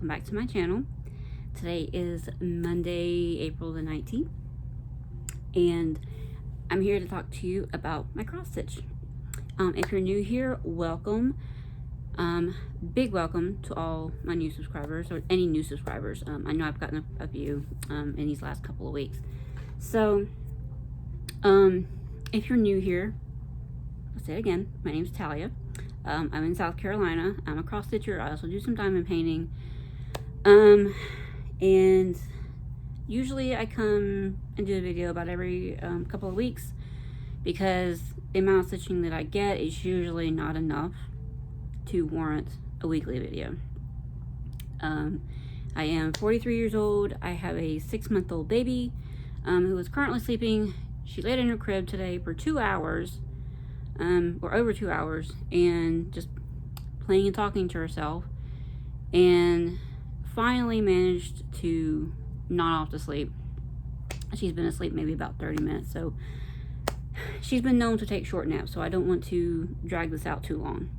welcome back to my channel. Today is Monday, April the 19th, and I'm here to talk to you about my cross stitch. If you're new here, welcome. Big welcome to all my new subscribers, or any new subscribers. I know I've gotten a few in these last couple of weeks. So, if you're new here, I'll say it again, my name's Talia. I'm in South Carolina. I'm a cross stitcher. I also do some diamond painting. And usually I come and do a video about every couple of weeks, because the amount of stitching that I get is usually not enough to warrant a weekly video. I am 43 years old. I have a 6-month-old baby who is currently sleeping. She laid in her crib today for 2 hours, or over 2 hours, and just playing and talking to herself, and finally managed to nod off to sleep. She's been asleep maybe about 30 minutes, so she's been known to take short naps, so I don't want to drag this out too long.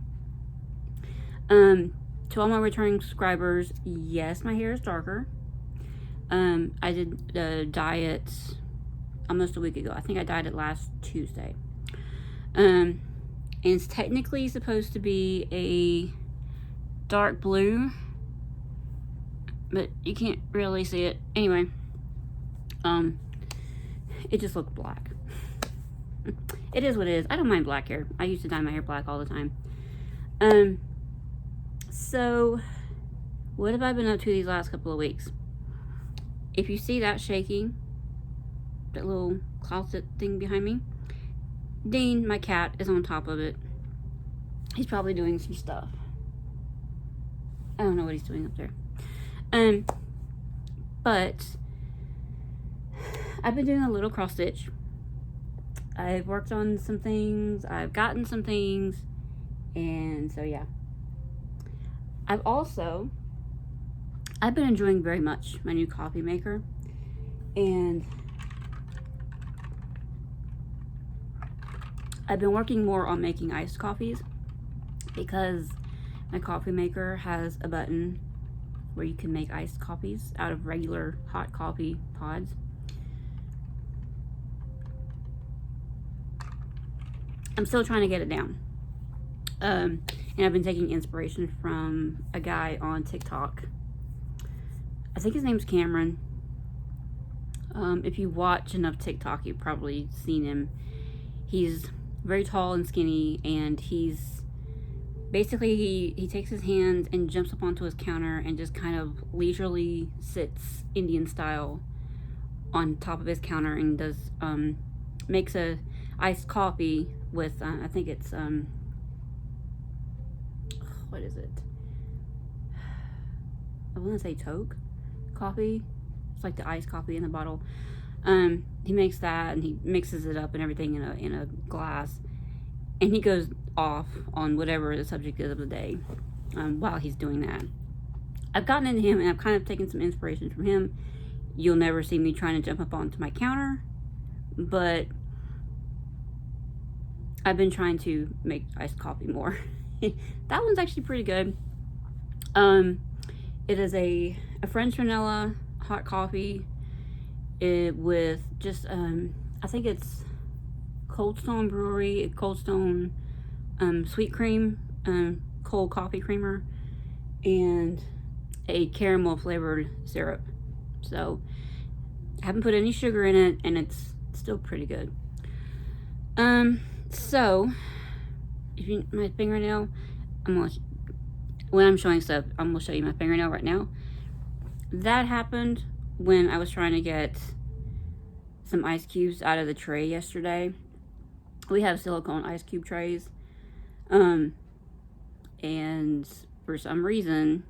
To all my returning subscribers, yes, my hair is darker. I did dye it almost a week ago. I think I dyed it last Tuesday. And it's technically supposed to be a dark blue, but you can't really see it. Anyway, it just looked black. It is what it is. I don't mind black hair. I used to dye my hair black all the time. So what have I been up to these last couple of weeks? If you see that shaking, that little closet thing behind me, Dean, my cat, is on top of it. He's probably doing some stuff. I don't know what he's doing up there. But I've been doing a little cross stitch. I've worked on some things, I've gotten some things, and so yeah. I've been enjoying very much my new coffee maker, and I've been working more on making iced coffees, because my coffee maker has a button where you can make iced coffees out of regular hot coffee pods. I'm still trying to get it down. And I've been taking inspiration from a guy on TikTok. I think his name's Cameron. If you watch enough TikTok, you've probably seen him. He's very tall and skinny, and he's basically, he takes his hands and jumps up onto his counter and just kind of leisurely sits Indian style on top of his counter and does makes a iced coffee with I think it's what is it? I want to say Toke coffee. It's like the iced coffee in the bottle. He makes that, and he mixes it up and everything in a glass, and he goes off on whatever the subject is of the day while he's doing that. I've gotten into him, and I've kind of taken some inspiration from him. You'll never see me trying to jump up onto my counter, but I've been trying to make iced coffee more. That one's actually pretty good. It is a French vanilla hot coffee with just I think it's Cold Stone Brewery, Cold Stone sweet cream, cold coffee creamer, and a caramel flavored syrup. So I haven't put any sugar in it, and it's still pretty good. So if you, my fingernail, when I'm showing stuff, I'm gonna show you my fingernail right now. That happened when I was trying to get some ice cubes out of the tray yesterday. We have silicone ice cube trays, and for some reason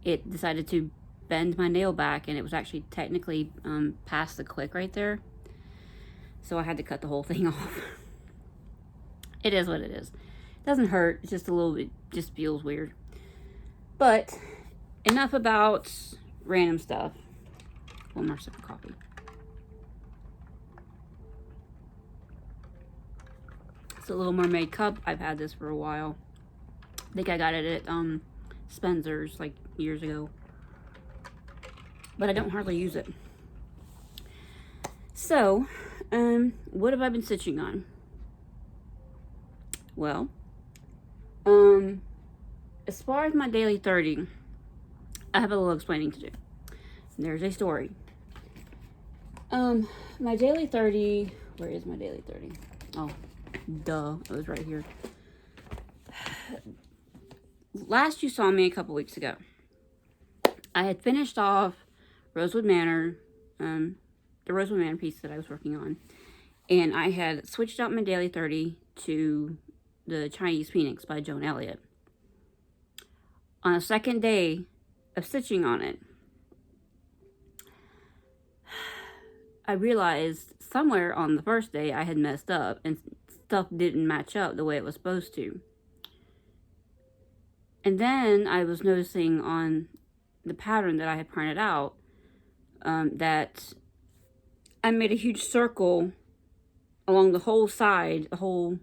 it decided to bend my nail back, and it was actually technically past the click right there, so I had to cut the whole thing off. It is what it is. It doesn't hurt, it's just a little bit, just feels weird. But enough about random stuff. One more sip of coffee. It's a Little Mermaid cup. I've had this for a while. I think I got it at Spencer's like years ago. but I don't hardly use it. So, what have I been stitching on? Well, as far as my daily 30, I have a little explaining to do. There's a story. My daily 30, where is my daily 30? Oh, duh, it was right here. Last you saw me a couple weeks ago, I had finished off Rosewood Manor, the Rosewood Manor piece that I was working on, and I had switched out my daily 30 to the Chinese Phoenix by Joan Elliott. On the second day of stitching on it, I realized somewhere on the first day I had messed up and stuff didn't match up the way it was supposed to. And then I was noticing on the pattern that I had printed out that I made a huge circle along the whole side, the whole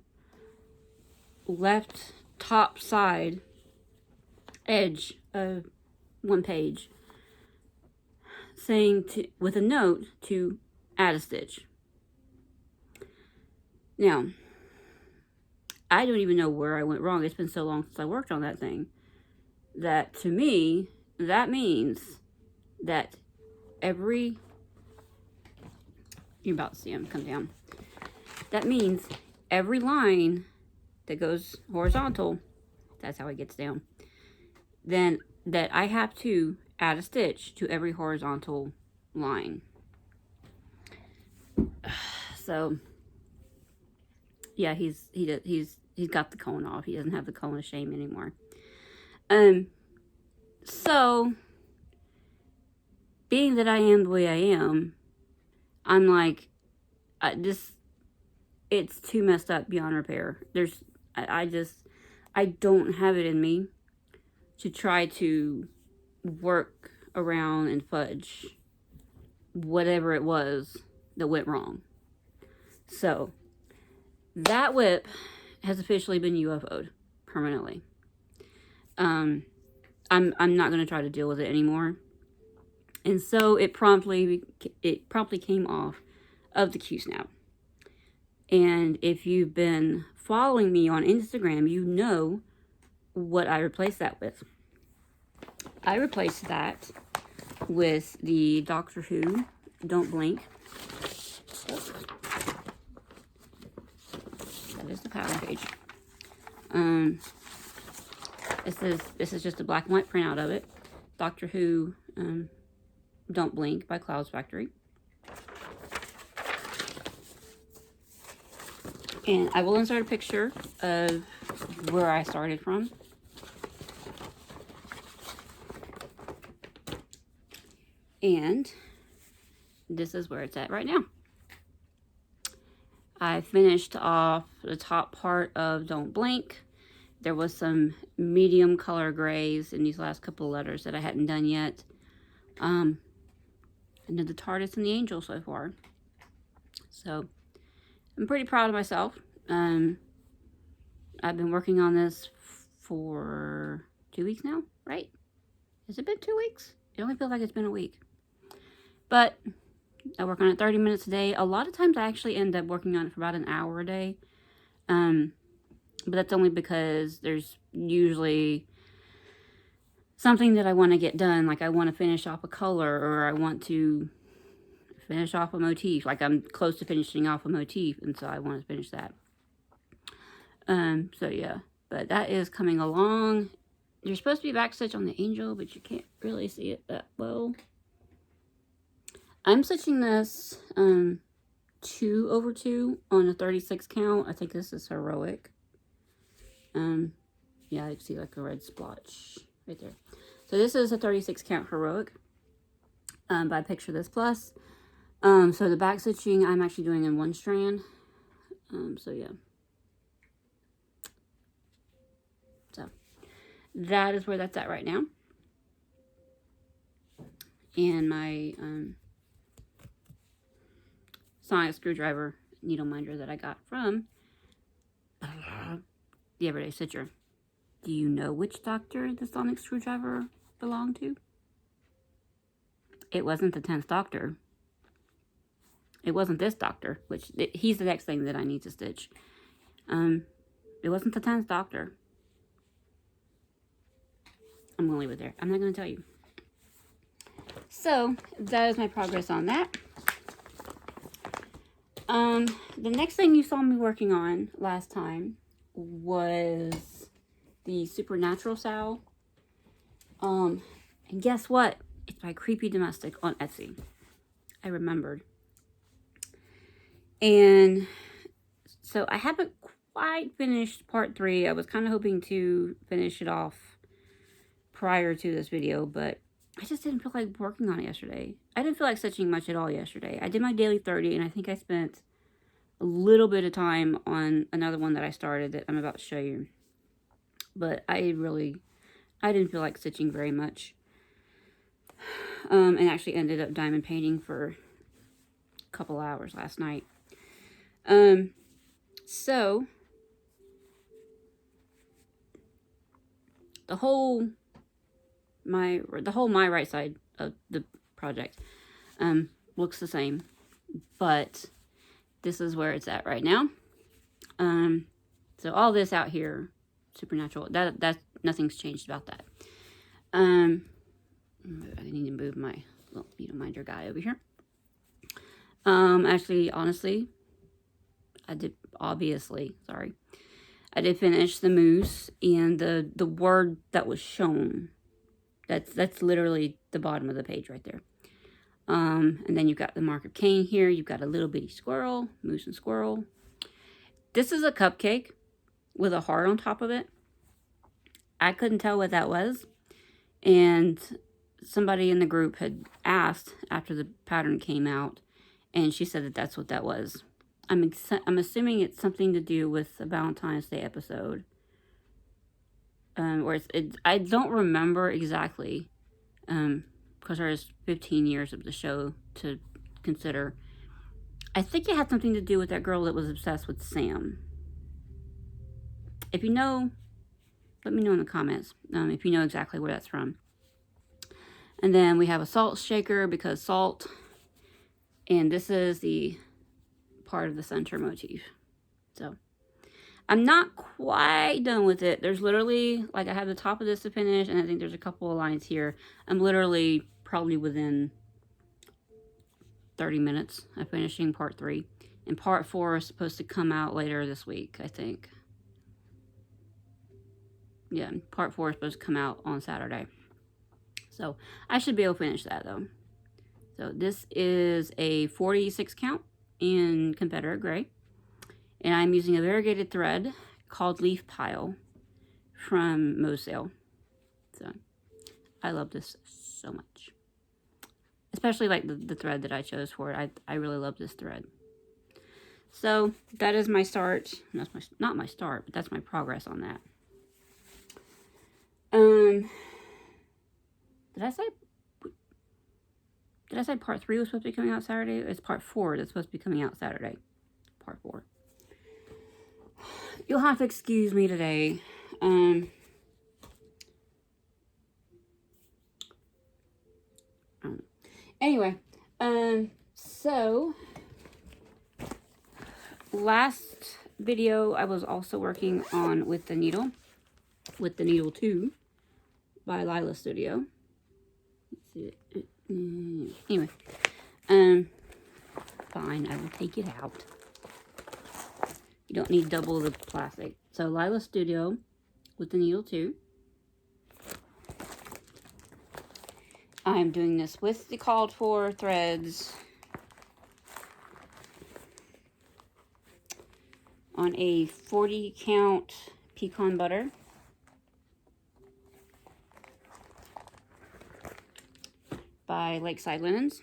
left top side edge of one page, saying with a note to add a stitch. Now, I don't even know where I went wrong. It's been so long since I worked on that thing that to me, that means that you're about to see him come down. That means every line that goes horizontal, that's how it gets down, then that I have to add a stitch to every horizontal line. So yeah, he's got the cone off. He doesn't have the cone of shame anymore. So being that I am the way I am, I'm like, it's too messed up beyond repair. I don't have it in me to try to work around and fudge whatever it was that went wrong. So that whip has officially been UFO'd permanently. I'm not going to try to deal with it anymore. And so it promptly came off of the Q-snap. And if you've been following me on Instagram, you know what I replaced that with. I replaced that with the Doctor Who Don't Blink. That is the pattern page. This is just a black and white printout of it. Doctor Who Don't Blink by Cloud's Factory. And I will insert a picture of where I started from. And this is where it's at right now. I finished off the top part of Don't Blink. There was some medium color grays in these last couple of letters that I hadn't done yet. I did the TARDIS and the Angel so far. So I'm pretty proud of myself. I've been working on this for 2 weeks now, right? Has it been 2 weeks? It only feels like it's been a week. But I work on it 30 minutes a day. A lot of times I actually end up working on it for about an hour a day. But that's only because there's usually something that I want to get done. Like I want to finish off a color, or I want to finish off a motif. Like I'm close to finishing off a motif, and so I want to finish that. So yeah, but that is coming along. You're supposed to be backstitch on the Angel, but you can't really see it that well. I'm stitching this 2/2 on a 36 count. I think this is Heroic. Yeah, you can see like a red splotch right there. So this is a 36 count Heroic by Picture This Plus. So the back stitching I'm actually doing in 1 strand. So yeah. So that is where that's at right now. And my sonic screwdriver needle minder that I got from the Everyday Stitcher. Do you know which doctor the sonic screwdriver belonged to? it wasn't the 10th Doctor. It wasn't this Doctor, which he's the next thing that I need to stitch. It wasn't the 10th Doctor. I'm going to leave it there. I'm not going to tell you. So, that is my progress on that. The next thing you saw me working on last time was the Supernatural Sow. And guess what? It's by Creepy Domestic on Etsy. I remembered. And so I haven't quite finished part 3. I was kind of hoping to finish it off prior to this video, but I just didn't feel like working on it yesterday. I didn't feel like stitching much at all yesterday. I did my daily 30, and I think I spent a little bit of time on another one that I started that I'm about to show you. But I didn't feel like stitching very much. And actually ended up diamond painting for a couple hours last night. So the whole my right side of the project looks the same, but this is where it's at right now. So all this out here, Supernatural, that nothing's changed about that. I need to move my little needle minder guy over here. Actually, honestly, I did finish the moose and the word that was shown. That's literally the bottom of the page right there. And then you've got the mark of Cain here. You've got a little bitty squirrel, moose and squirrel. This is a cupcake with a heart on top of it. I couldn't tell what that was. And somebody in the group had asked after the pattern came out, and she said that that's what that was. I'm assuming it's something to do with the Valentine's Day episode. I don't remember exactly, because there's 15 years of the show to consider. I think it had something to do with that girl that was obsessed with Sam. If you know, let me know in the comments, if you know exactly where that's from. And then we have a salt shaker because salt, and this is the part of the center motif. So I'm not quite done with it. There's literally, like, I have the top of this to finish, and I think there's a couple of lines here. I'm literally probably within 30 minutes of finishing part 3. And part 4 is supposed to come out later this week, I think. Yeah, part 4 is supposed to come out on Saturday. So I should be able to finish that, though. So this is a 46 count in Confederate Gray. And I'm using a variegated thread called Leaf Pile from Mosale. So I love this so much. Especially like the thread that I chose for it. I really love this thread. So that is my start. That's not my start, but that's my progress on that. Did I say part 3 was supposed to be coming out Saturday? It's part 4 that's supposed to be coming out Saturday. Part 4. You'll have to excuse me today. Anyway, so last video I was also working on with the needle 2 by Lila Studio. Let's see. Anyway, fine, I will take it out. You don't need double the plastic. So Lila Studio with the needle 2. I'm doing this with the called for threads on a 40 count pecan butter. By Lakeside Linens.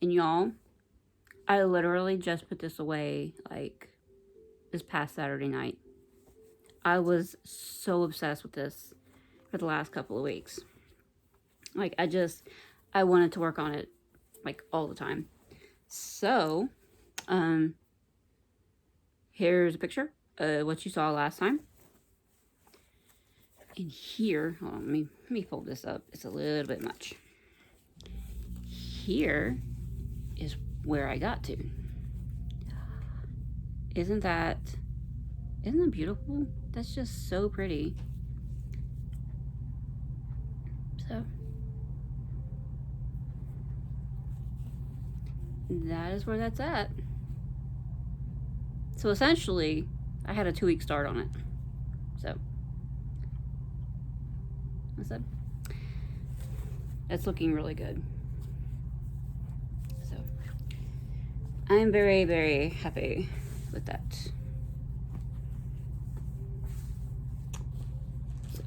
And y'all, I literally just put this away like this past Saturday night. I was so obsessed with this for the last couple of weeks. Like, I wanted to work on it like all the time. So, here's a picture of what you saw last time. And here, hold on, let me fold this up. It's a little bit much. here is where I got to. Isn't that beautiful? That's just so pretty. So that is where that's at. So essentially, I had a 2-week start on it. So that's looking really good. So I am very, very happy with that. So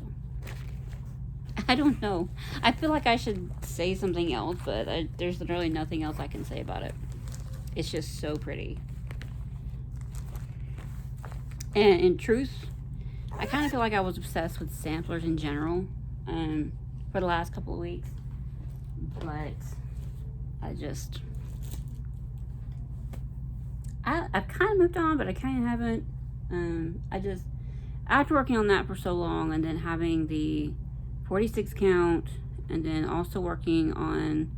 I don't know. I feel like I should say something else, but there's literally nothing else I can say about it. It's just so pretty. And in truth, I kind of feel like I was obsessed with samplers in general for the last couple of weeks. But I've kind of moved on, but I kind of haven't. After working on that for so long, and then having the 46 count, and then also working on,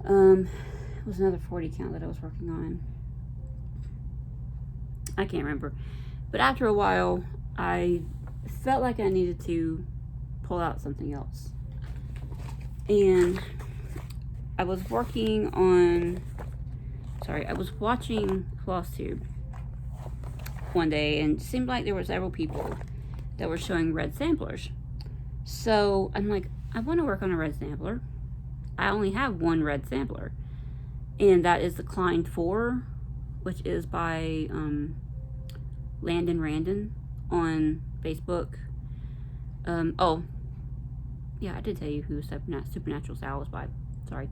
it was another 40 count that I was working on. I can't remember. But after a while, I felt like I needed to pull out something else. And I was watching Flosstube one day, and it seemed like there were several people that were showing red samplers. So I'm like, I want to work on a red sampler. I only have one red sampler, and that is the Klein 4, which is by Landon Randon on Facebook. Oh, yeah, I did tell you who Supernatural Sal was by. Sorry.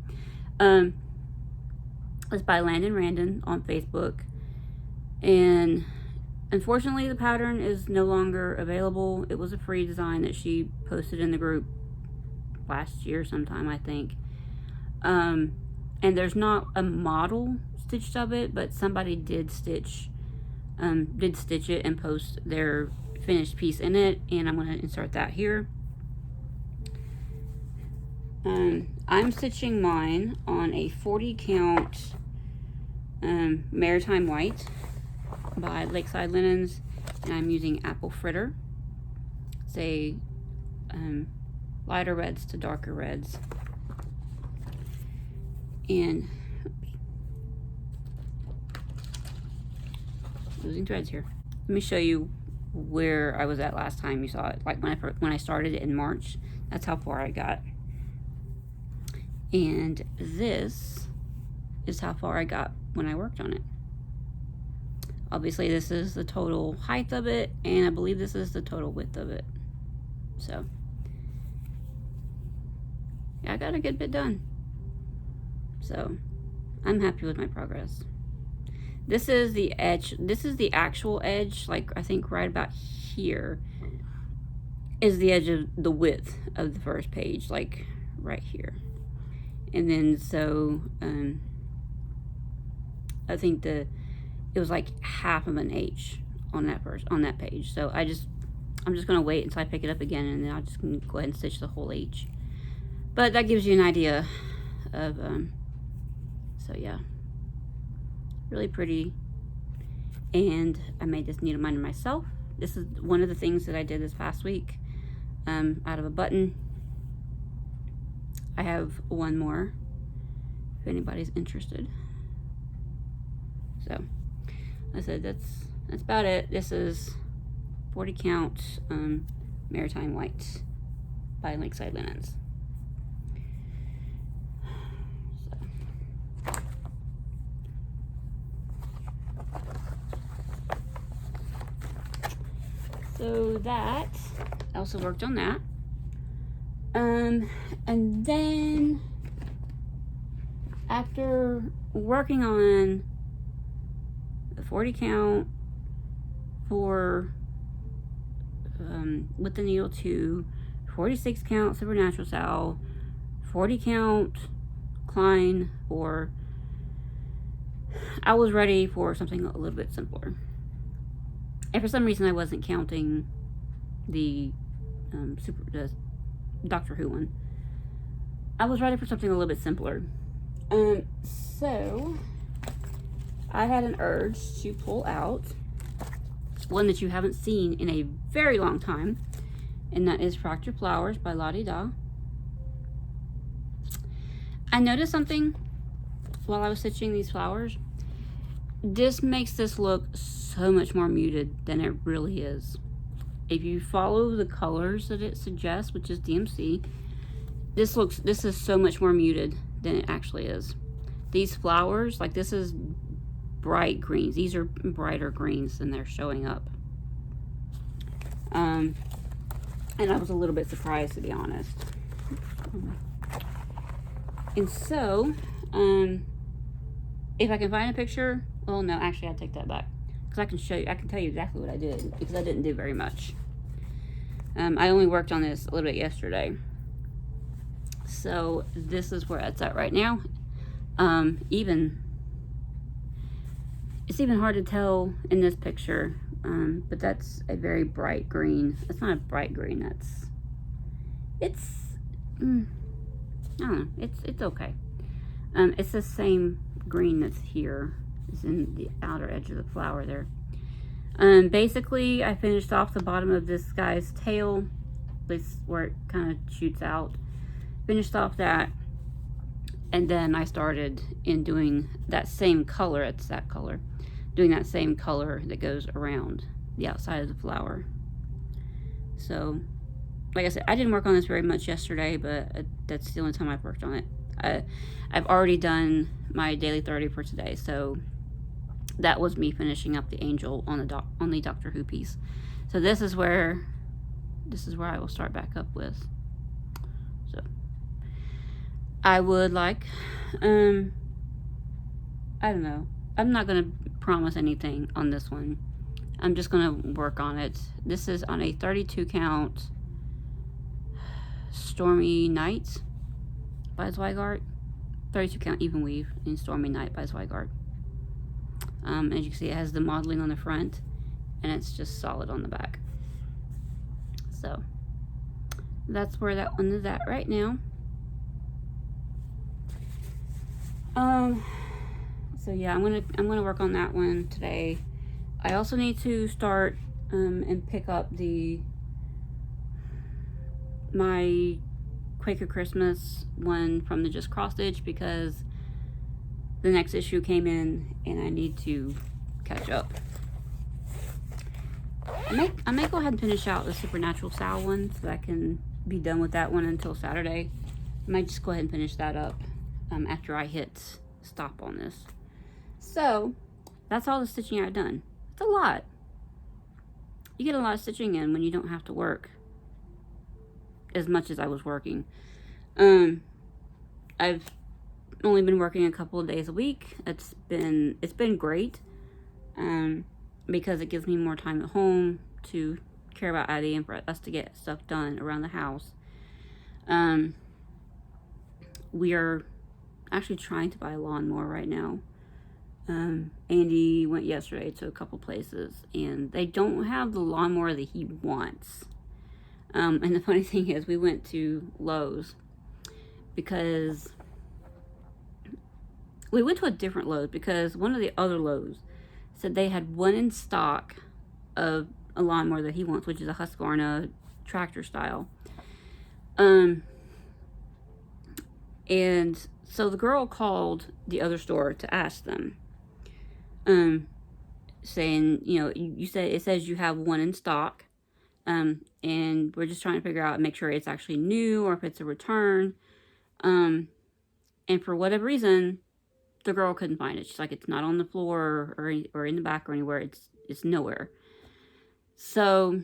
It's by Landon Randon on Facebook. And unfortunately, the pattern is no longer available. It was a free design that she posted in the group last year sometime, I think. And there's not a model stitched of it, but somebody did stitch it and post their finished piece in it, and I'm going to insert that here. I'm stitching mine on a 40 count Maritime White by Lakeside Linens, and I'm using Apple Fritter. It's a lighter reds to darker reds. And losing threads here. Let me show you where I was at last time you saw it. Like when I started it in March, that's how far I got. And this is how far I got when I worked on it. Obviously, this is the total height of it, and I believe this is the total width of it. So yeah, I got a good bit done. So I'm happy with my progress. This is the edge. This is the actual edge. Like, I think right about here is the edge of the width of the first page, like right here. And then so I think it was like half of an H on that page. So I'm just gonna wait until I pick it up again, and then I'll just go ahead and stitch the whole H. But that gives you an idea of so yeah, really pretty. And I made this needle minder myself. This is one of the things that I did this past week out of a button. I have one more if anybody's interested. So I said that's about it. This is 40 count Maritime White by Lakeside Linens. So that, I also worked on that. And then after working on the 40 count for with the needle 2, 46 count Supernatural Sal, 40 count Klein, or I was ready for something a little bit simpler. And for some reason I wasn't counting the Doctor Who one. I was ready for something a little bit simpler. So I had an urge to pull out one that you haven't seen in a very long time, and that is Fraktur Flowers by Lila. I noticed something while I was stitching these flowers. This makes this look so much more muted than it really is. If you follow the colors that it suggests, which is DMC, this is so much more muted than it actually is. These flowers, like this is bright greens. These are brighter greens than they're showing up. And I was a little bit surprised, to be honest. And so, if I can find a picture, well, no, actually, I take that back, because I can show you. I can tell you exactly what I did, because I didn't do very much. I only worked on this a little bit yesterday. So this is where it's at right now. It's even hard to tell in this picture, but that's a very bright green. It's not a bright green. I don't know. It's okay. It's the same green that's here. It's in the outer edge of the flower there. Basically, I finished off the bottom of this guy's tail, this where it kind of shoots out. Finished off that, and then I started in doing that same color. It's that color. Doing that same color that goes around the outside of the flower. So, like I said, I didn't work on this very much yesterday, but that's the only time I've worked on it. I've already done my daily 30 for today, so that was me finishing up the angel on the Doctor Who piece. So this is where I will start back up with. So I would like, I don't know. I'm not gonna promise anything on this one. I'm just gonna work on it. This is on a 32 count Stormy Night by Zweigart. 32 count even weave in Stormy Night by Zweigart. As you can see, it has the modeling on the front, and it's just solid on the back. So that's where that one is at right now. So yeah, I'm gonna work on that one today. I also need to start and pick up my Quaker Christmas one from the Just Cross Stitch, because the next issue came in and I need to catch up. I may go ahead and finish out the Supernatural Sal one so that I can be done with that one until Saturday. I might just go ahead and finish that up after I hit stop on this. So that's all the stitching I've done. It's a lot. You get a lot of stitching in when you don't have to work as much as I was working. I've only been working a couple of days a week. It's been great, because it gives me more time at home to care about Addie and for us to get stuff done around the house. We are actually trying to buy a lawnmower right now. Andy went yesterday to a couple places, and they don't have the lawnmower that he wants. And the funny thing is, we went to Lowe's because we went to a different Lowe's because one of the other Lowe's said they had one in stock of a lawnmower that he wants, which is a Husqvarna tractor style. And so the girl called the other store to ask them, saying, you know, you said, it says you have one in stock, and we're just trying to figure out, make sure it's actually new or if it's a return. And for whatever reason, the girl couldn't find it. She's like, it's not on the floor or in the back or anywhere. It's nowhere. So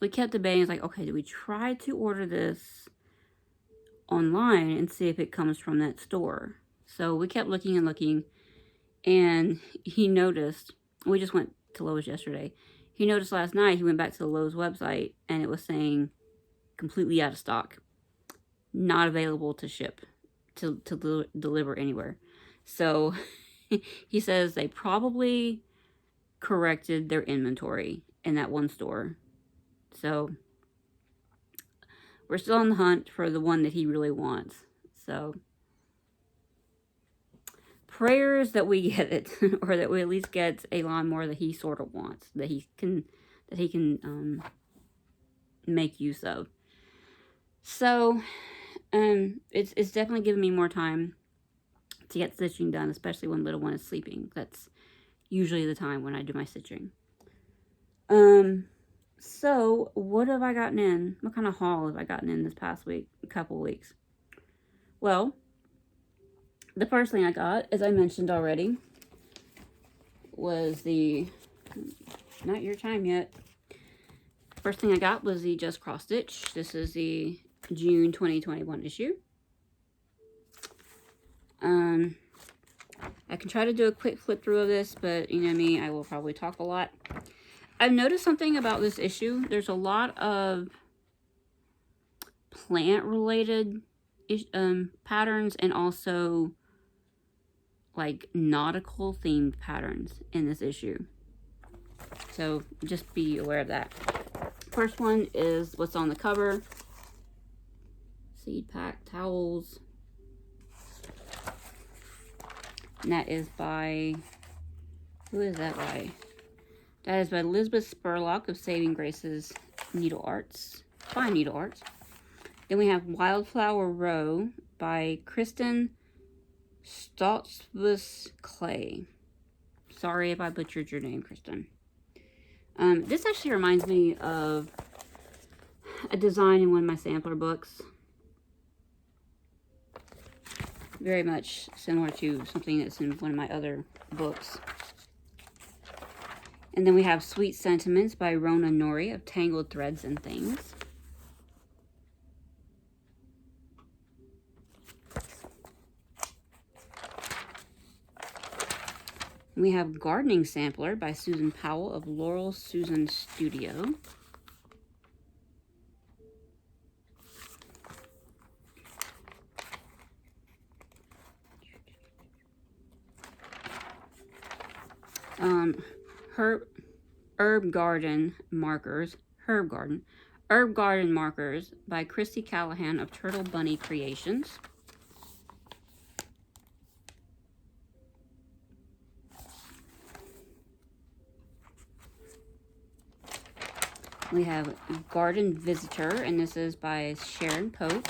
we kept debating. It's like, okay, do we try to order this online and see if it comes from that store? So we kept looking and looking, and he noticed, we just went to Lowe's yesterday. He noticed last night, he went back to the Lowe's website, and it was saying completely out of stock, not available to ship, to deliver anywhere. So he says they probably corrected their inventory in that one store. So we're still on the hunt for the one that he really wants. So, prayers that we get it, or that we at least get a lawnmower that he sort of wants, that he can make use of. So, it's definitely giving me more time to get stitching done, especially when little one is sleeping. That's usually the time when I do my stitching. So what have I gotten in? What kind of haul have I gotten in this past week, couple weeks? Well, the first thing I got, as I mentioned already, was the, not your time yet. First thing I got was the Just Cross Stitch. This is the June 2021 issue. I can try to do a quick flip through of this, but you know me, I will probably talk a lot. I've noticed something about this issue. There's a lot of plant-related patterns, and also like nautical-themed patterns in this issue. So just be aware of that. First one is what's on the cover. Seed pack towels. And that is by, who is that by? That is by Elizabeth Spurlock of Saving Grace's Needle Arts, Fine Needle Arts. Then we have Wildflower Row by Kristen Stoltzfus Clay. Sorry if I butchered your name, Kristen. This actually reminds me of a design in one of my sampler books. Very much similar to something that's in one of my other books. And then we have Sweet Sentiments by Rona Nori of Tangled Threads and Things. We have Gardening Sampler by Susan Powell of Laurel Susan Studio. Herb Garden Markers by Christy Callahan of Turtle Bunny Creations. We have Garden Visitor, and this is by Sharon Pope.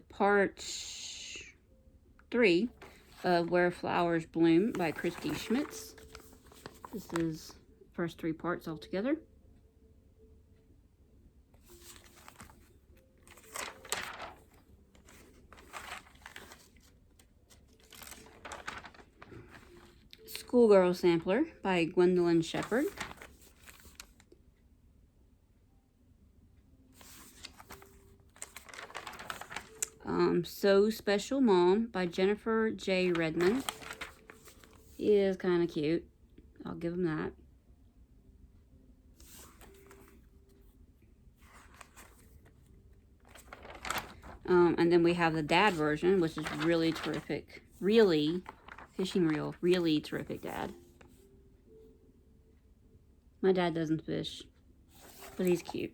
Part 3 of Where Flowers Bloom by Christy Schmitz. This is the first 3 parts altogether. Schoolgirl Sampler by Gwendolyn Shepherd. So Special Mom by Jennifer J. Redmond. He is kind of cute. I'll give him that. And then we have the dad version, which is really terrific. Really, fishing reel, really terrific dad. My dad doesn't fish, but he's cute.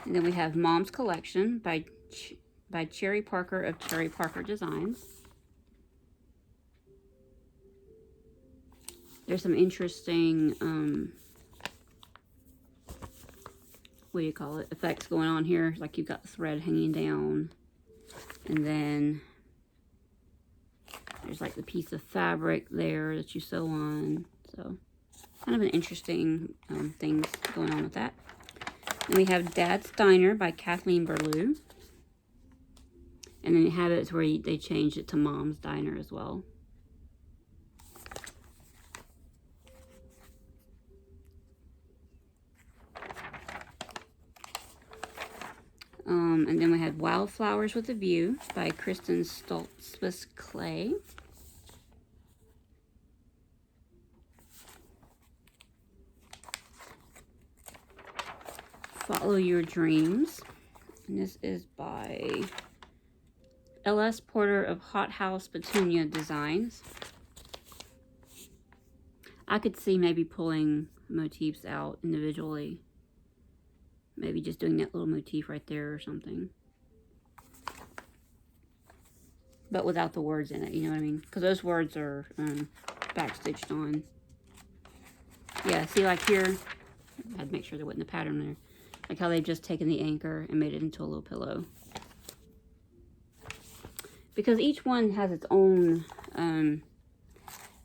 And then we have Mom's Collection by Cherry Parker of Cherry Parker Designs. There's some interesting, what do you call it, effects going on here. Like you've got the thread hanging down, and then there's like the piece of fabric there that you sew on. So kind of an interesting things going on with that. And we have Dad's Diner by Kathleen Berlew. And then you have it where they changed it to Mom's Diner as well. And then we had Wildflowers with a View by Kristen Stoltzfus Clay. Follow Your Dreams. And this is by LS Porter of Hot House Petunia Designs. I could see maybe pulling motifs out individually. Maybe just doing that little motif right there or something. But without the words in it, you know what I mean? Because those words are backstitched on. Yeah, see, like here, I had to make sure there wasn't a pattern there. Like how they've just taken the anchor and made it into a little pillow. Because each one has its own,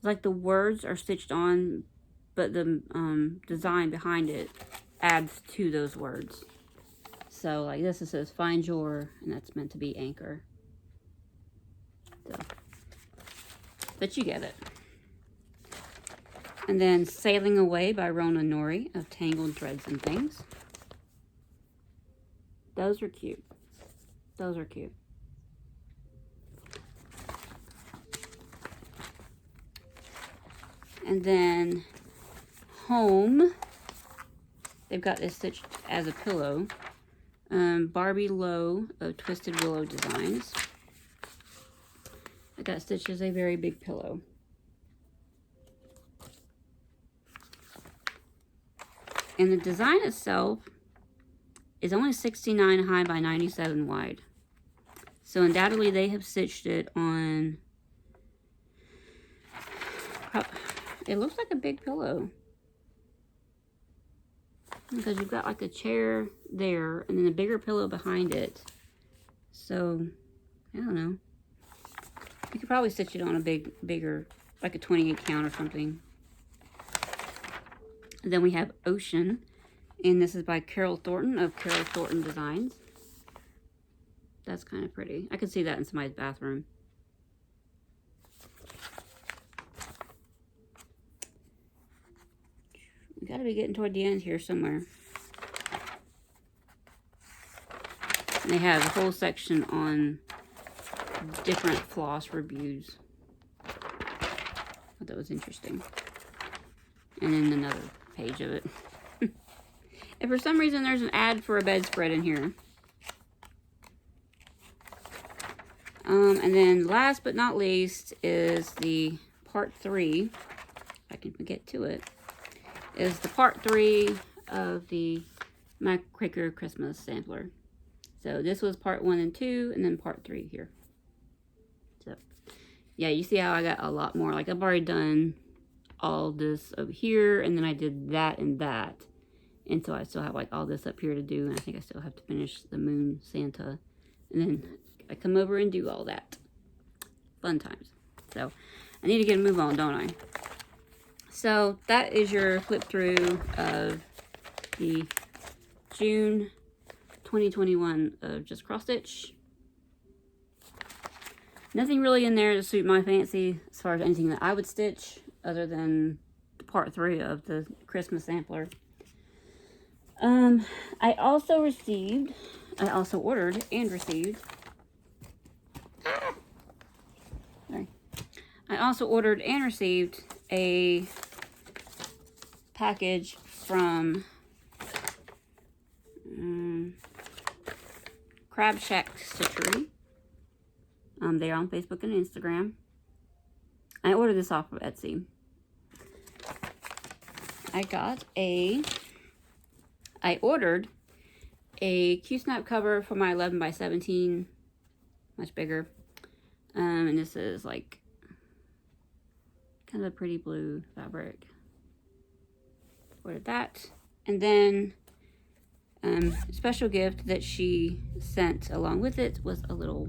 like the words are stitched on, but the design behind it adds to those words. So like this, it says find your, and that's meant to be anchor. So, but you get it. And then Sailing Away by Rona Nori of Tangled Threads and Things. Those are cute. Those are cute. And then Home, they've got this stitched as a pillow. Barbie Lowe of Twisted Willow Designs. I got stitched as a very big pillow. And the design itself is only 69 high by 97 wide. So undoubtedly they have stitched it on, it looks like a big pillow. Because you've got like a chair there and then a bigger pillow behind it. So, I don't know. You could probably stitch it on a bigger, like a 28 count or something. And then we have Ocean, and this is by Carol Thornton of Carol Thornton Designs. That's kind of pretty. I could see that in somebody's bathroom. We gotta be getting toward the end here somewhere. And they have a whole section on different floss reviews. I thought that was interesting. And then another page of it. And for some reason there's an ad for a bedspread in here. And then last but not least is the part 3, if I can get to it, is the part 3 of the My Quaker Christmas sampler. So this was part 1 and 2, and then part 3 here. So yeah, you see how I got a lot more. Like I've already done all this over here, and then I did that and that. And so I still have like all this up here to do, and I think I still have to finish the Moon Santa. And then I come over and do all that. Fun times. So I need to get a move on, don't I? So that is your flip through of the June 2021 of Just Cross Stitch. Nothing really in there to suit my fancy as far as anything that I would stitch other than part 3 of the Christmas sampler. I also ordered and received, I also ordered and received a package from CrabShackStitchery. They're on Facebook and Instagram. I ordered this off of Etsy. I ordered a Q-snap cover for my 11 by 17, much bigger. And this is like kind of a pretty blue fabric. Ordered that. And then special gift that she sent along with it was a little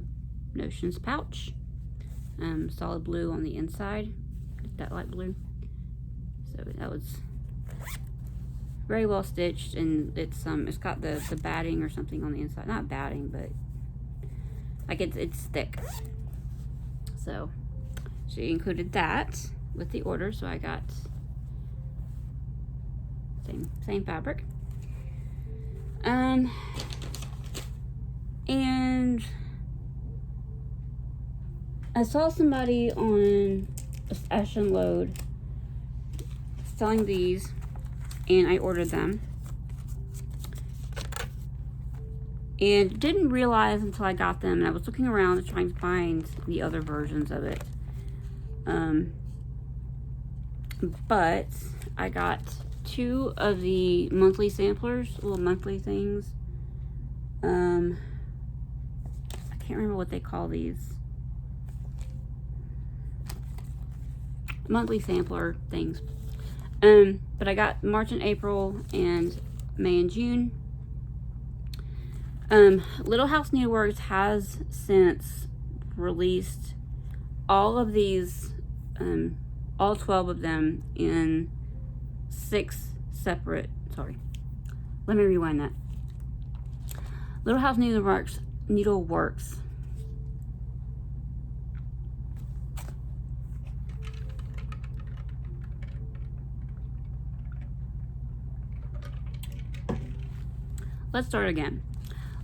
Notions pouch. Solid blue on the inside, that light blue. So that was very well stitched, and it's got the batting or something on the inside. Not batting, but like it's thick. So she included that with the order, so I got same fabric. And I saw somebody on a Stash and Load selling these, and I ordered them. And didn't realize until I got them, and I was looking around trying to find the other versions of it. But I got 2 of the monthly samplers, little monthly things. I can't remember what they call these. Monthly sampler things. But I got March and April and May and June. Little House Needleworks has since released all of these, all 12 of them in 6 separate, sorry, let me rewind that. Little House Needleworks let's start again.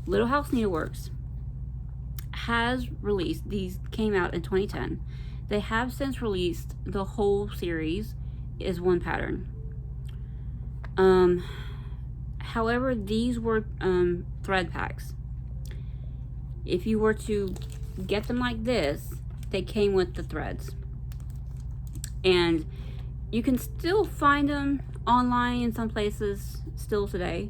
Little House Needleworks has released, these came out in 2010. They have since released the whole series is 1 pattern. However, these were thread packs. If you were to get them like this, they came with the threads. And you can still find them online in some places still today.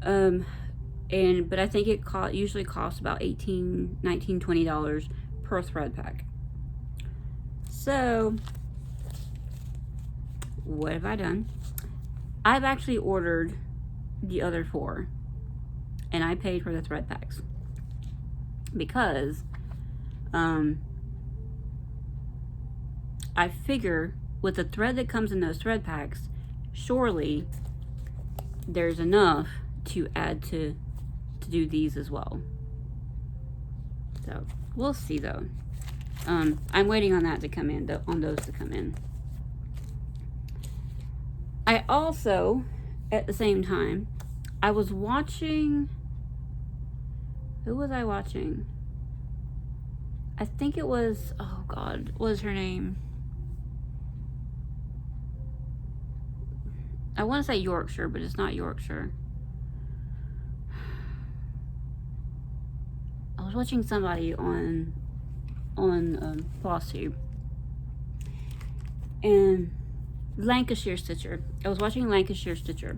But I think it usually costs about $18, $19, $20 per thread pack. So, what have I done? I've actually ordered the other 4, and I paid for the thread packs because I figure with the thread that comes in those thread packs, surely there's enough to add to do these as well. So we'll see though. I'm waiting on that to come in, on those to come in. I also, at the same time, I was watching, who was I watching? I think it was, oh God, what was her name? I want to say Yorkshire, but it's not Yorkshire. I was watching somebody on Flosstube, and Lancashire Stitcher. I was watching Lancashire Stitcher,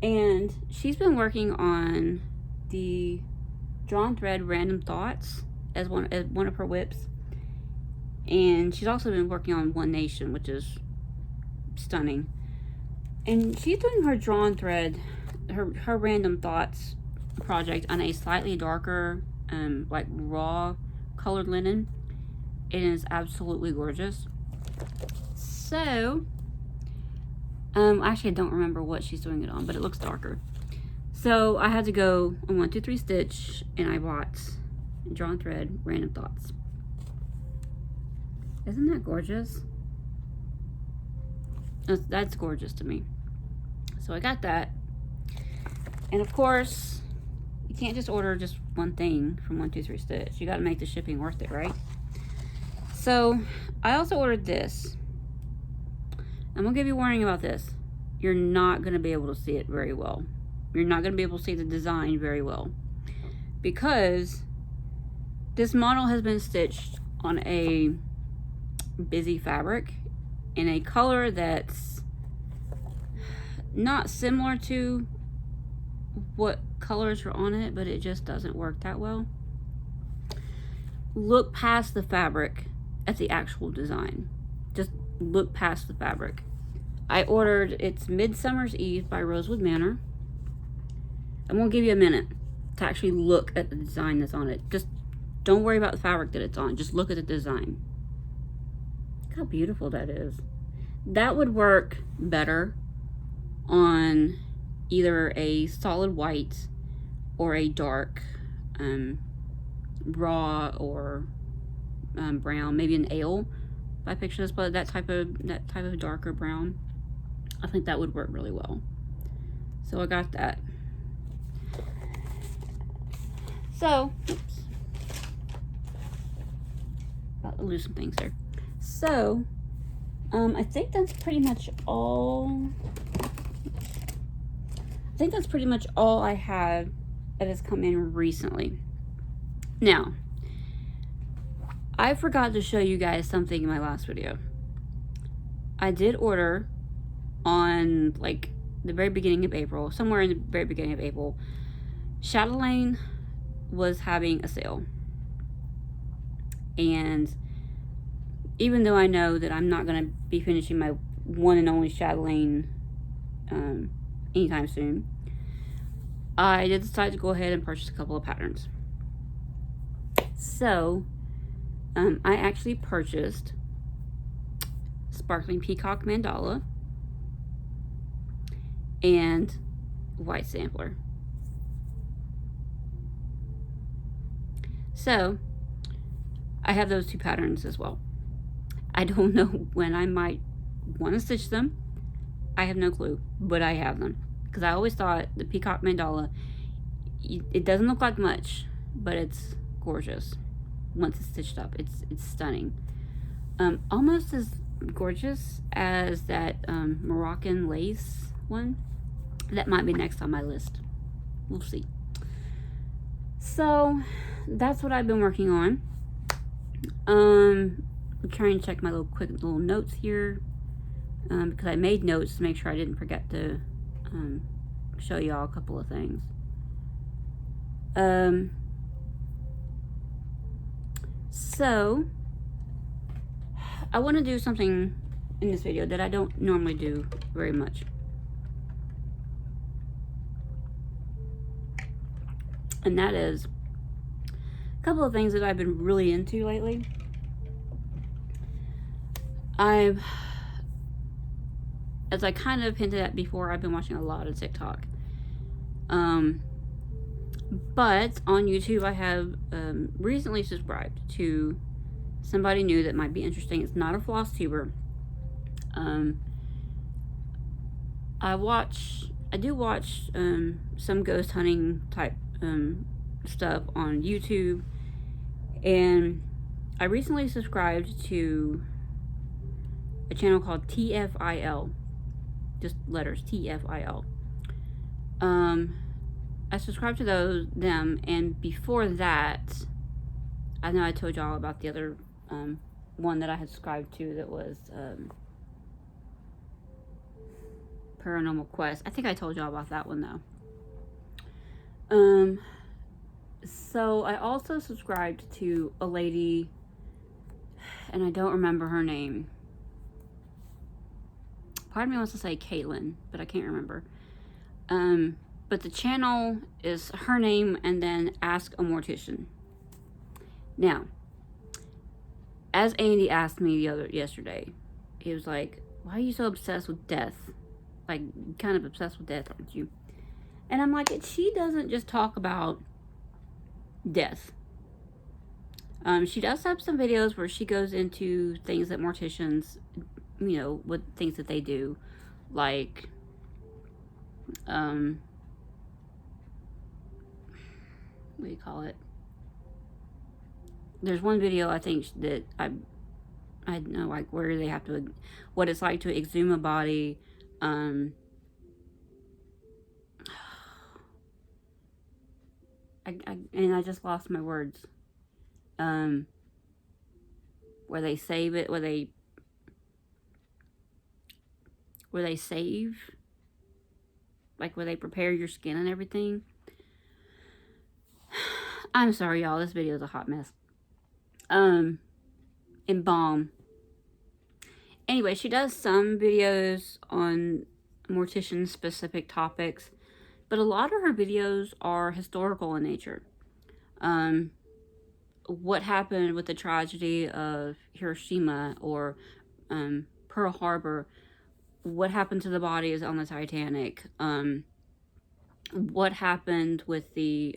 and she's been working on the Drawn Thread Random Thoughts as one of her whips, and she's also been working on One Nation, which is stunning. And she's doing her Drawn Thread, her Random Thoughts project on a slightly darker, like raw colored linen. It is absolutely gorgeous. So, actually I don't remember what she's doing it on, but it looks darker. So I had to go on 1, 2, 3 Stitch, and I bought Drawn Thread Random Thoughts. Isn't that gorgeous? That's gorgeous to me. So I got that. And of course, you can't just order just one thing from 1, 2, 3 Stitch. You got to make the shipping worth it, right? So I also ordered this. I'm gonna give you a warning about this. You're not gonna be able to see it very well. You're not gonna be able to see the design very well, because this model has been stitched on a busy fabric in a color that's not similar to what colors are on it, but it just doesn't work that well. Look past the fabric at the actual design. Just look past the fabric. I ordered, it's Midsummer's Eve by Rosewood Manor. I'm gonna give you a minute to actually look at the design that's on it. Just don't worry about the fabric that it's on. Just look at the design. Look how beautiful that is. That would work better on either a solid white or a dark raw or brown, maybe an ale. If I picture this, but that type of darker brown, I think that would work really well. So I got that. So, oops, about to lose some things there. So, I think that's pretty much all. I think that's pretty much all I had that has come in recently. Now, I forgot to show you guys something in my last video. I did order on like the very beginning of April, somewhere in the very beginning of April, Chatelaine was having a sale. And even though I know that I'm not going to be finishing my one and only Chatelaine anytime soon, I did decide to go ahead and purchase a couple of patterns. So, I actually purchased Sparkling Peacock Mandala and White Sampler. So, I have those two patterns as well. I don't know when I might want to stitch them. I have no clue, but I have them. Because I always thought the Peacock Mandala, it doesn't look like much, but it's gorgeous. Once it's stitched up, it's stunning. Almost as gorgeous as that Moroccan lace one. That might be next on my list. We'll see. So, that's what I've been working on. I'm trying to check my quick little notes here, because I made notes to make sure I didn't forget to show y'all a couple of things. So I want to do something in this video that I don't normally do very much. And that is a couple of things that I've been really into lately. As I kind of hinted at before, I've been watching a lot of TikTok. But on YouTube, I have recently subscribed to somebody new that might be interesting. It's not a Flosstuber. I do watch some ghost hunting type stuff on YouTube, and I recently subscribed to a channel called TFIL, just letters, TFIL. I subscribed to them, and before that, I know I told y'all about the other one that I had subscribed to that was Paranormal Quest. I think I told y'all about that one though. So I also subscribed to a lady, and I don't remember her name. Part of me wants to say Caitlin, but I can't remember. But the channel is her name and then Ask a Mortician. Now, as Andy asked me yesterday, he was like, "Why are you so obsessed with death? Like, kind of obsessed with death, aren't you?" And I'm like, she doesn't just talk about death. She does have some videos where she goes into things that morticians, you know, what things that they do, like what do you call it? There's one video I think that I know, like, where they have to, what it's like to exhume a body. And I just lost my words. Where they save it, where they save, like where they prepare your skin and everything. I'm sorry, y'all. This video is a hot mess. Embalm. Anyway, she does some videos on mortician specific topics, but a lot of her videos are historical in nature. What happened with the tragedy of Hiroshima or Pearl Harbor? What happened to the bodies on the Titanic? What happened with the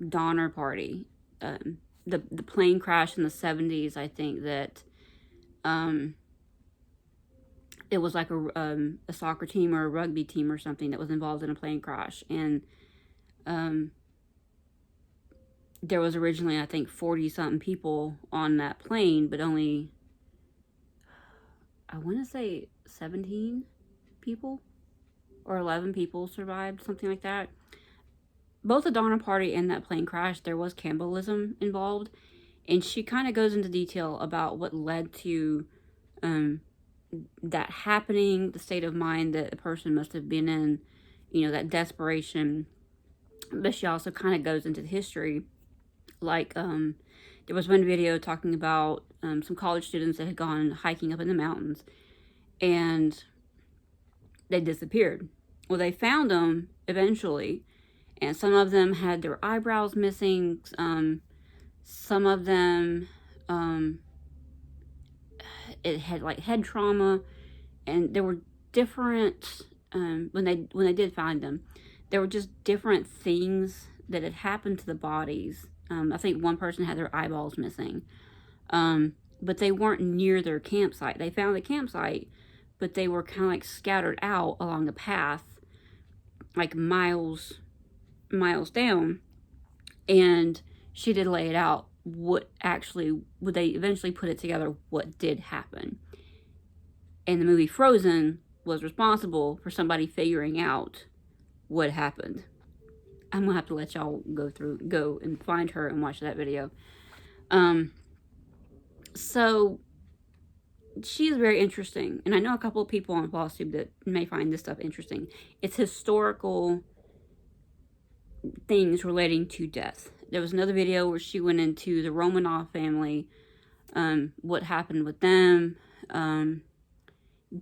Donner Party? The plane crash in the 70s, I think that it was like a soccer team or a rugby team or something that was involved in a plane crash. And there was originally, I think, 40-something people on that plane, but only, I want to say 17 people or 11 people survived, something like that. Both the Donner Party and that plane crash, there was cannibalism involved. And she kind of goes into detail about what led to that happening, the state of mind that the person must have been in, you know, that desperation. But she also kind of goes into the history. Like, there was one video talking about some college students that had gone hiking up in the mountains and they disappeared. Well, they found them eventually, and some of them had their eyebrows missing. Some of them, it had like head trauma, and there were different. When they did find them, there were just different things that had happened to the bodies. I think one person had their eyeballs missing, but they weren't near their campsite. They found the campsite, but they were kind of like scattered out along a path, like miles down. And she did lay it out what actually, would they eventually put it together what did happen. And the movie Frozen was responsible for somebody figuring out what happened. I'm gonna have to let y'all go and find her and watch that video. So she is very interesting, and I know a couple of people on Flosstube that may find this stuff interesting. It's historical things relating to death. There was another video where she went into the Romanov family, what happened with them,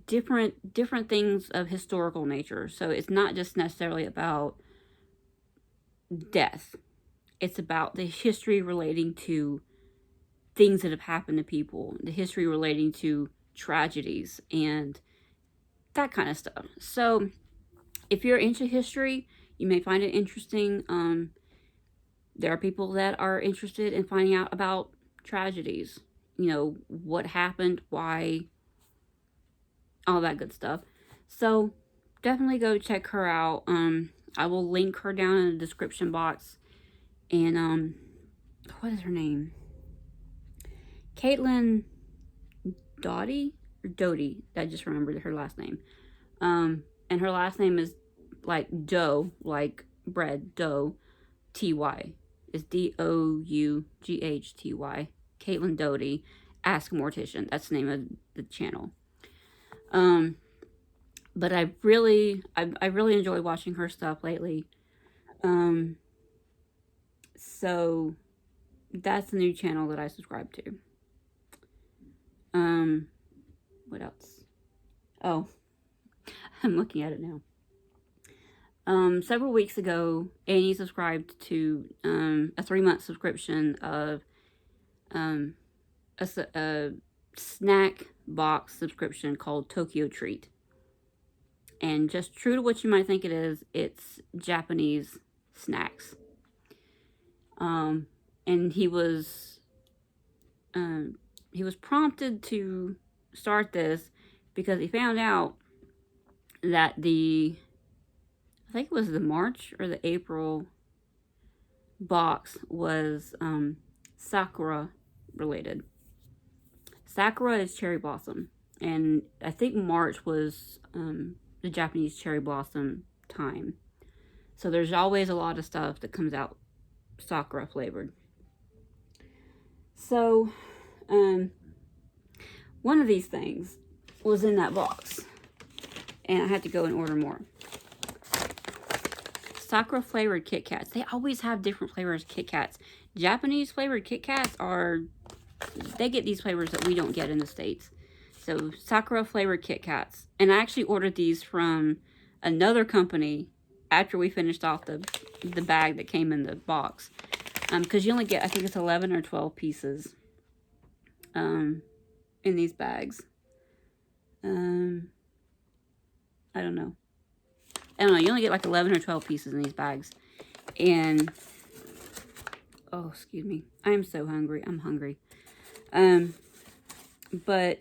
different things of historical nature. So it's not just necessarily about death. It's about the history relating to things that have happened to people, the history relating to tragedies and that kind of stuff. So if you're into history, you may find it interesting. There are people that are interested in finding out about tragedies, you know, what happened, why, all that good stuff. So definitely go check her out. I will link her down in the description box. And what is her name? Caitlin Doughty or Doughty. I just remembered her last name. And her last name is like dough, like bread, dough, T-Y. It's D-O-U-G-H-T-Y. Caitlin Doughty, Ask Mortician. That's the name of the channel. But I really enjoyed watching her stuff lately. So that's the new channel that I subscribe to. What else? Oh, I'm looking at it now. Several weeks ago, Annie subscribed to a 3-month subscription of a snack box subscription called Tokyo Treat. And just true to what you might think it is, it's Japanese snacks. And he was prompted to start this because he found out that I think it was the March or the April box was Sakura related. Sakura is cherry blossom, and I think March was the Japanese cherry blossom time. So there's always a lot of stuff that comes out Sakura flavored. So one of these things was in that box, and I had to go and order more. Sakura flavored Kit Kats. They always have different flavors of Kit Kats. Japanese flavored Kit Kats they get these flavors that we don't get in the States. So Sakura flavored Kit Kats. And I actually ordered these from another company after we finished off the bag that came in the box. Because you only get, I think it's 11 or 12 pieces in these bags. I don't know. You only get like 11 or 12 pieces in these bags. And, oh, excuse me. I am so hungry. I'm hungry. But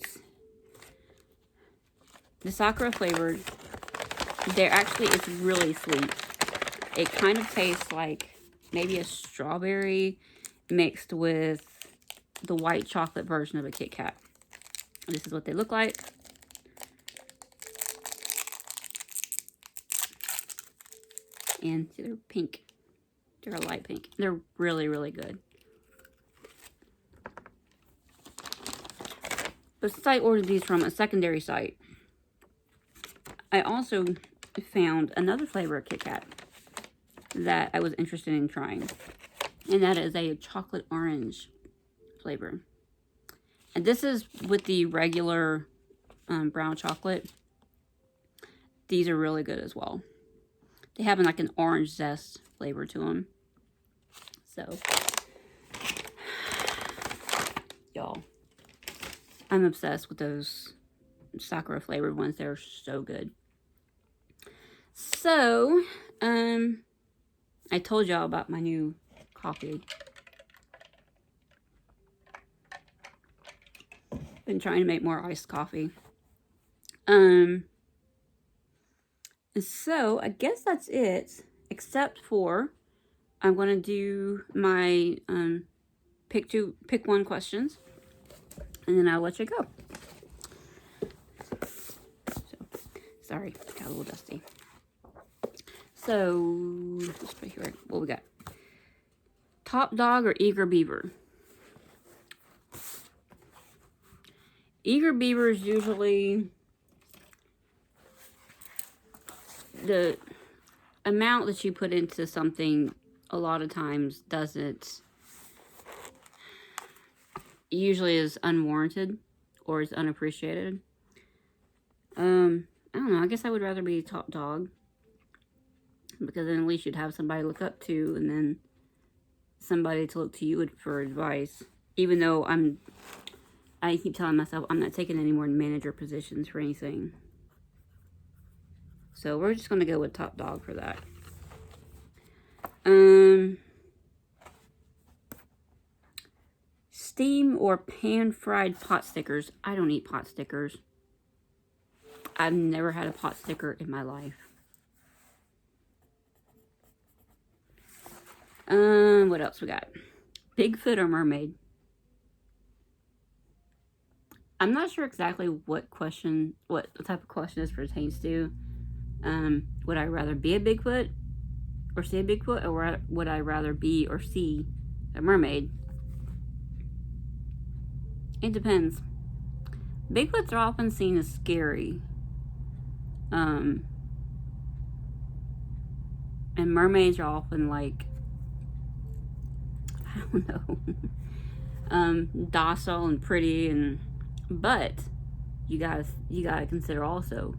the Sakura flavored, it's really sweet. It kind of tastes like maybe a strawberry mixed with the white chocolate version of a Kit Kat. This is what they look like. And see, they're pink. They're a light pink. They're really, really good. The site ordered these from a secondary site. I also found another flavor of Kit Kat that I was interested in trying. And that is a chocolate orange flavor. And this is with the regular brown chocolate. These are really good as well. They have like an orange zest flavor to them. So, y'all, I'm obsessed with those Sakura flavored ones. They're so good. So, I told y'all about my new coffee. Been trying to make more iced coffee. So I guess that's it, except for I'm going to do my pick one questions, and then I'll let you go. So, sorry, got a little dusty. So, let's put here. What we got? Top dog or eager beaver? Eager beaver is usually the amount that you put into something a lot of times usually is unwarranted or is unappreciated. I don't know, I guess I would rather be top dog, because then at least you'd have somebody to look up to, and then somebody to look to you for advice. Even though I keep telling myself I'm not taking any more manager positions for anything. So we're just going to go with top dog for that. Steam or pan-fried pot stickers. I don't eat pot stickers. I've never had a pot sticker in my life. What else we got? Bigfoot or mermaid? I'm not sure exactly what type of question this pertains to. Would I rather be a Bigfoot or see a Bigfoot, or would I rather be or see a mermaid? It depends. Bigfoots are often seen as scary. And mermaids are often like, I don't know, docile and pretty, but you gotta consider also,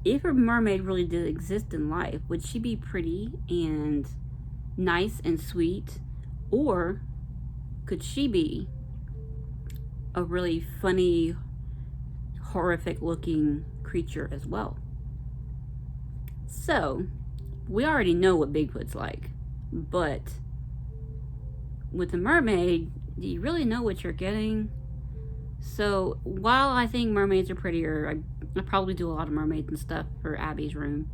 if a mermaid really did exist in life, would she be pretty and nice and sweet, or could she be a really funny, horrific looking creature as well? So we already know what Bigfoot's like, but with a mermaid, do you really know what you're getting? So while I think mermaids are prettier, I probably do a lot of mermaids and stuff for Abby's room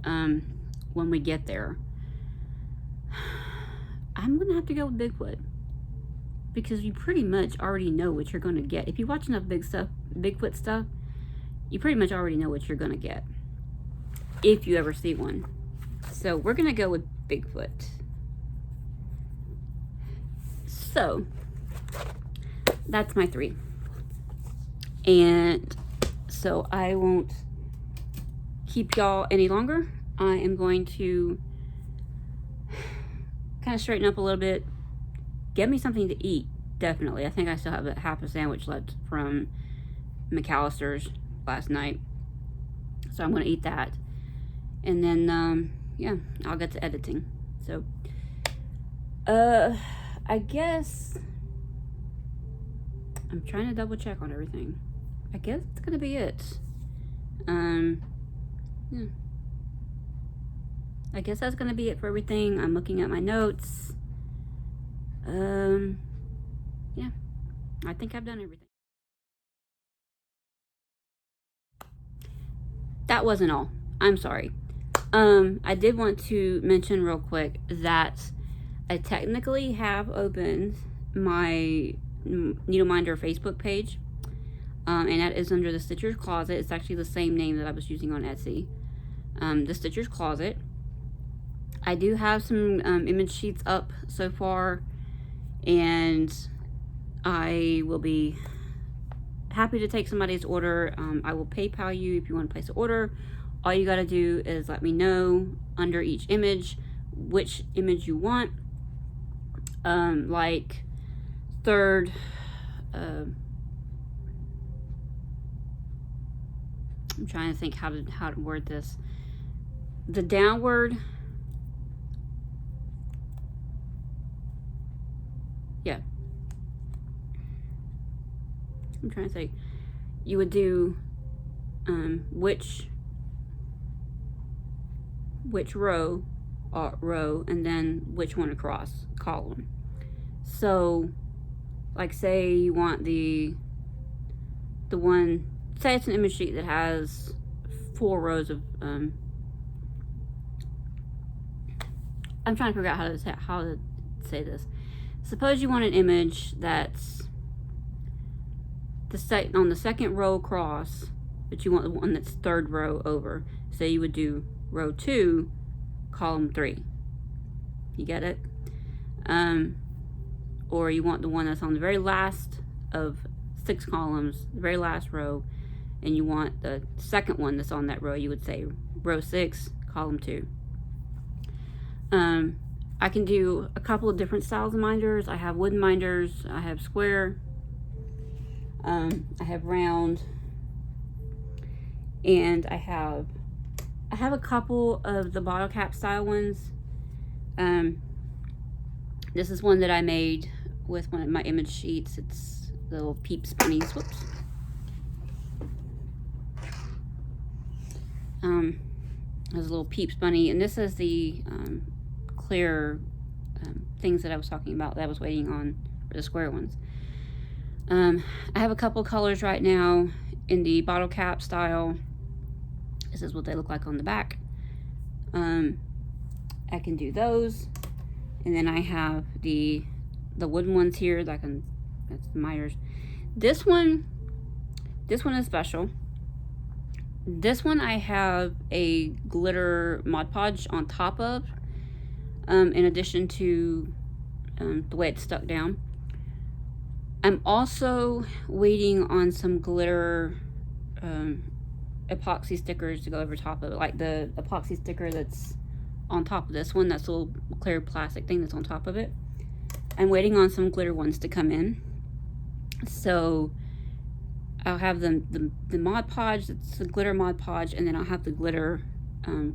when we get there. I'm gonna have to go with Bigfoot, because you pretty much already know what you're gonna get. If you watch enough Bigfoot stuff, you pretty much already know what you're gonna get if you ever see one. So we're gonna go with Bigfoot. So that's my 3. And so I won't keep y'all any longer. I am going to kind of straighten up a little bit. Get me something to eat, definitely. I think I still have half a sandwich left from McAllister's last night. So I'm going to eat that. And then, yeah, I'll get to editing. So, I guess I'm trying to double check on everything. I guess it's gonna be it. Yeah. I guess that's gonna be it for everything. I'm looking at my notes. Yeah. I think I've done everything. That wasn't all. I'm sorry. I did want to mention real quick that I technically have opened my Needleminder Facebook page, and that is under the Stitcher's Closet. It's actually the same name that I was using on Etsy, the Stitcher's Closet. I do have some image sheets up so far, and I will be happy to take somebody's order. I will PayPal you if you want to place an order. All you got to do is let me know under each image which image you want. Like third, I'm trying to think how to word this. The downward, yeah. I'm trying to think. You would do which row, and then which one across column. So, like, say you want the one. Say it's an image sheet that has 4 rows of. I'm trying to figure out how to say this. Suppose you want an image that's on the second row across, but you want the one that's 3rd row over. So you would do row 2, column 3. You get it? Or you want the one that's on the very last of 6 columns, the very last row, and you want the second one that's on that row, you would say row 6, column 2. I can do a couple of different styles of minders. I have wooden minders, I have square, I have round, and I have a couple of the bottle cap style ones. This is one that I made with one of my image sheets. It's the little Peeps bunnies. Whoops. There's a little Peeps bunny, and this is the clear things that I was talking about that I was waiting on for the square ones. I have a couple colors right now in the bottle cap style. This is what they look like on the back. I can do those, and then I have the wooden ones here that that's the miters. This one is special. This one I have a glitter Mod Podge on top of, in addition to the way it's stuck down. I'm also waiting on some glitter epoxy stickers to go over top of it, like the epoxy sticker that's on top of this one, that's a little clear plastic thing that's on top of it. I'm waiting on some glitter ones to come in. So I'll have the Mod Podge, that's the glitter Mod Podge, and then I'll have the glitter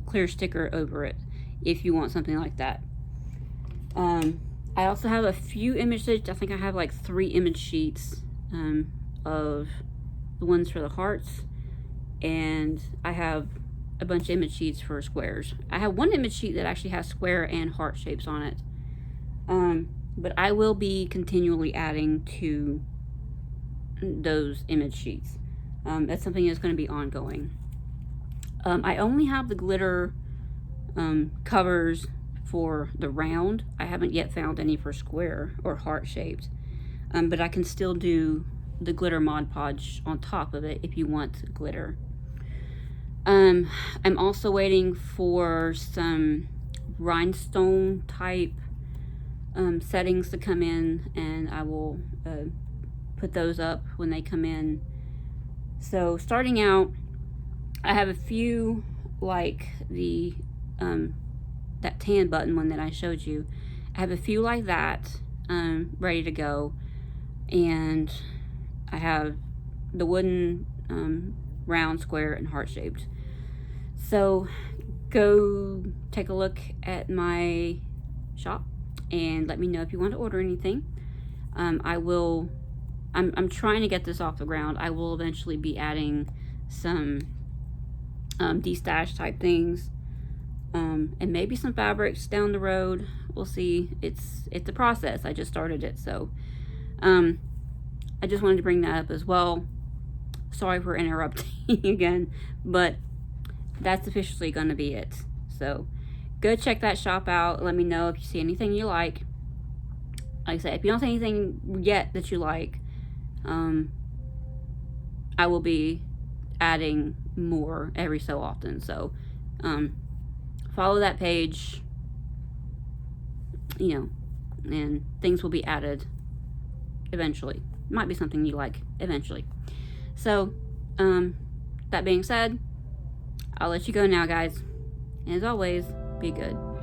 clear sticker over it if you want something like that. I also have a few image sheets. I think I have like 3 image sheets of the ones for the hearts, and I have a bunch of image sheets for squares. I have one image sheet that actually has square and heart shapes on it, but I will be continually adding to those image sheets. That's something that's going to be ongoing. I only have the glitter covers for the round. I haven't yet found any for square or heart shaped, but I can still do the glitter Mod Podge on top of it if you want glitter. I'm also waiting for some rhinestone type settings to come in, and I will put those up when they come in. So starting out, I have a few, like the that tan button one that I showed you. I have a few like that ready to go, and I have the wooden round, square, and heart shaped. So go take a look at my shop and let me know if you want to order anything. I'm trying to get this off the ground. I will eventually be adding some de-stash type things, and maybe some fabrics down the road. We'll see. It's a process. I just started it, so I just wanted to bring that up as well. Sorry for interrupting again, but that's officially going to be it. So go check that shop out. Let me know if you see anything you like. Like I said, if you don't see anything yet that you like, I will be adding more every so often. So follow that page, you know, and things will be added eventually. Might be something you like eventually. So, that being said, I'll let you go now, guys. And as always, be good.